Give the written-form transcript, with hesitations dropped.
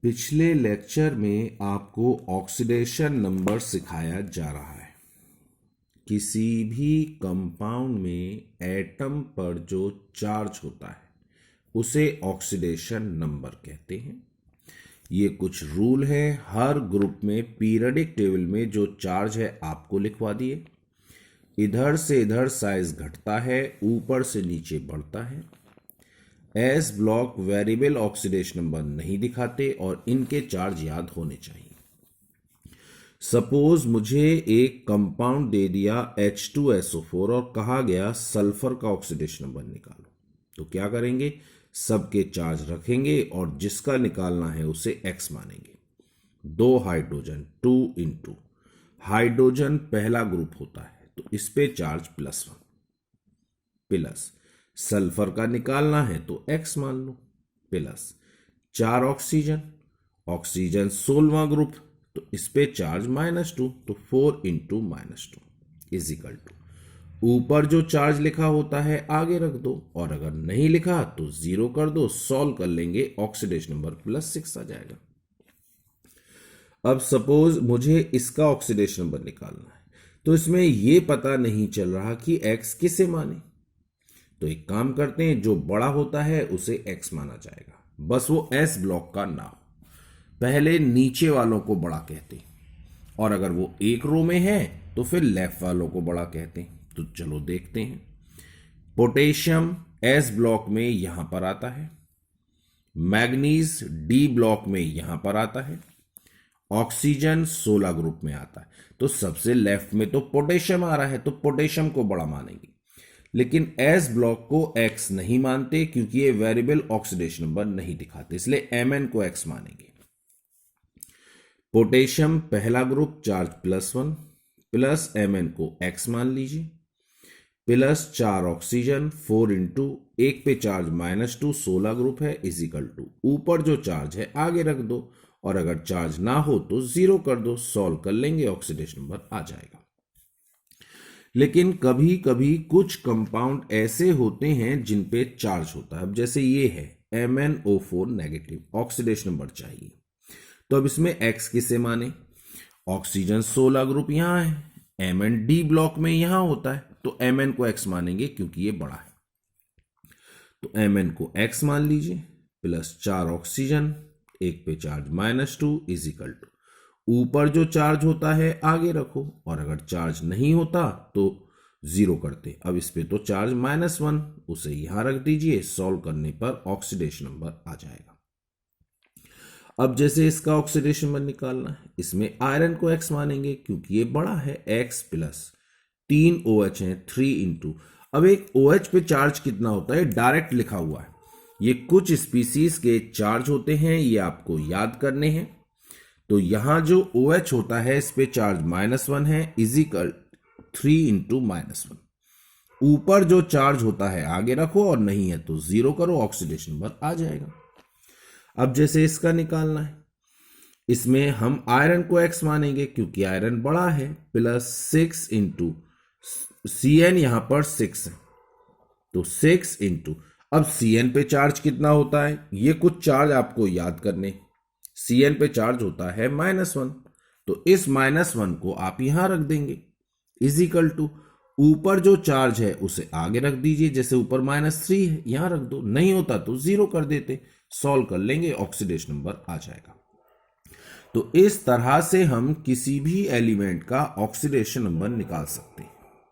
पिछले लेक्चर में आपको ऑक्सीडेशन नंबर सिखाया जा रहा है। किसी भी कंपाउंड में एटम पर जो चार्ज होता है उसे ऑक्सीडेशन नंबर कहते हैं। ये कुछ रूल है। हर ग्रुप में पीरियोडिक टेबल में जो चार्ज है आपको लिखवा दिए। इधर से इधर साइज घटता है, ऊपर से नीचे बढ़ता है। S block variable oxidation number नहीं दिखाते और इनके चार्ज याद होने चाहिए। सपोज मुझे एक कंपाउंड दे दिया H2SO4 और कहा गया सल्फर का ऑक्सीडेशन नंबर निकालो, तो क्या करेंगे? सबके चार्ज रखेंगे और जिसका निकालना है उसे X मानेंगे। दो हाइड्रोजन 2 इंटू हाइड्रोजन पहला ग्रुप होता है तो इस पे चार्ज +1 प्लस सल्फर का निकालना है तो X मान लो प्लस 4 ऑक्सीजन, ऑक्सीजन 16वां ग्रुप तो इस पे चार्ज -2 तो 4 इंटू -2 इज इक्वल टू ऊपर जो चार्ज लिखा होता है आगे रख दो और अगर नहीं लिखा तो 0 कर दो। सॉल्व कर लेंगे, ऑक्सीडेशन नंबर +6 आ जाएगा। अब सपोज मुझे इसका ऑक्सीडेशन नंबर निकालना है तो इसमें यह पता नहीं चल रहा कि X किसे माने, तो एक काम करते हैं, जो बड़ा होता है उसे X माना जाएगा, बस वो S ब्लॉक का ना हो। पहले नीचे वालों को बड़ा कहते हैं और अगर वो एक रो में है तो फिर लेफ्ट वालों को बड़ा कहते हैं। तो चलो देखते हैं। पोटेशियम S ब्लॉक में यहां पर आता है, मैग्नीज D ब्लॉक में यहां पर आता है, ऑक्सीजन 16 ग्रुप में आता है। तो सबसे लेफ्ट में तो पोटेशियम आ रहा है तो पोटेशियम को बड़ा मानेंगे, लेकिन S ब्लॉक को X नहीं मानते क्योंकि ये वेरिएबल ऑक्सीडेशन नंबर नहीं दिखाते, इसलिए Mn को X मानेंगे। पोटेशियम पहला ग्रुप चार्ज +1 प्लस Mn को X मान लीजिए प्लस 4 ऑक्सीजन 4 इंटू एक पे चार्ज -2 16 ग्रुप है इज इक्वल टू ऊपर जो चार्ज है आगे रख दो और अगर चार्ज ना हो तो 0 कर दो। सॉल्व कर लेंगे, ऑक्सीडेशन नंबर आ जाएगा। लेकिन कभी कभी कुछ कंपाउंड ऐसे होते हैं जिन पे चार्ज होता है। अब जैसे ये है MnO4 नेगेटिव, ऑक्सीडेशन नंबर चाहिए, तो अब इसमें X किसे माने? ऑक्सीजन 16 ग्रुप यहां है, Mn D ब्लॉक में यहां होता है तो Mn को X मानेंगे क्योंकि ये बड़ा है। तो Mn को X मान लीजिए प्लस 4 ऑक्सीजन एक पे चार्ज -2 इज इक्वल टू ऊपर जो चार्ज होता है आगे रखो और अगर चार्ज नहीं होता तो 0 करते। अब इस पे तो चार्ज -1 उसे यहां रख दीजिए। सॉल्व करने पर ऑक्सीडेशन नंबर आ जाएगा। अब जैसे इसका ऑक्सीडेशन नंबर निकालना है, इसमें आयरन को X मानेंगे क्योंकि ये बड़ा है, X प्लस 3 OH है 3 इंटू। अब एक OH पे चार्ज कितना होता है डायरेक्ट लिखा हुआ है, ये कुछ स्पीसीज के चार्ज होते हैं, ये आपको याद करने हैं। तो यहां जो OH होता है इस पे चार्ज -1 है इज इक्वल 3 इंटू -1। ऊपर जो चार्ज होता है आगे रखो और नहीं है तो 0 करो, ऑक्सीडेशन नंबर आ जाएगा। अब जैसे इसका निकालना है, इसमें हम आयरन को X मानेंगे क्योंकि आयरन बड़ा है प्लस 6 इंटू Cn यहां पर 6 है तो 6 इंटू अब Cn पे चार्ज कितना होता है, ये कुछ चार्ज आपको याद करने। Cn पे चार्ज होता है -1 तो इस -1 को आप यहां रख देंगे इज इक्वल टू ऊपर जो चार्ज है उसे आगे रख दीजिए। जैसे ऊपर -3 है यहां रख दो, नहीं होता तो 0 कर देते। सॉल्व कर लेंगे, ऑक्सीडेशन नंबर आ जाएगा। तो इस तरह से हम किसी भी एलिमेंट का ऑक्सीडेशन नंबर निकाल सकते हैं।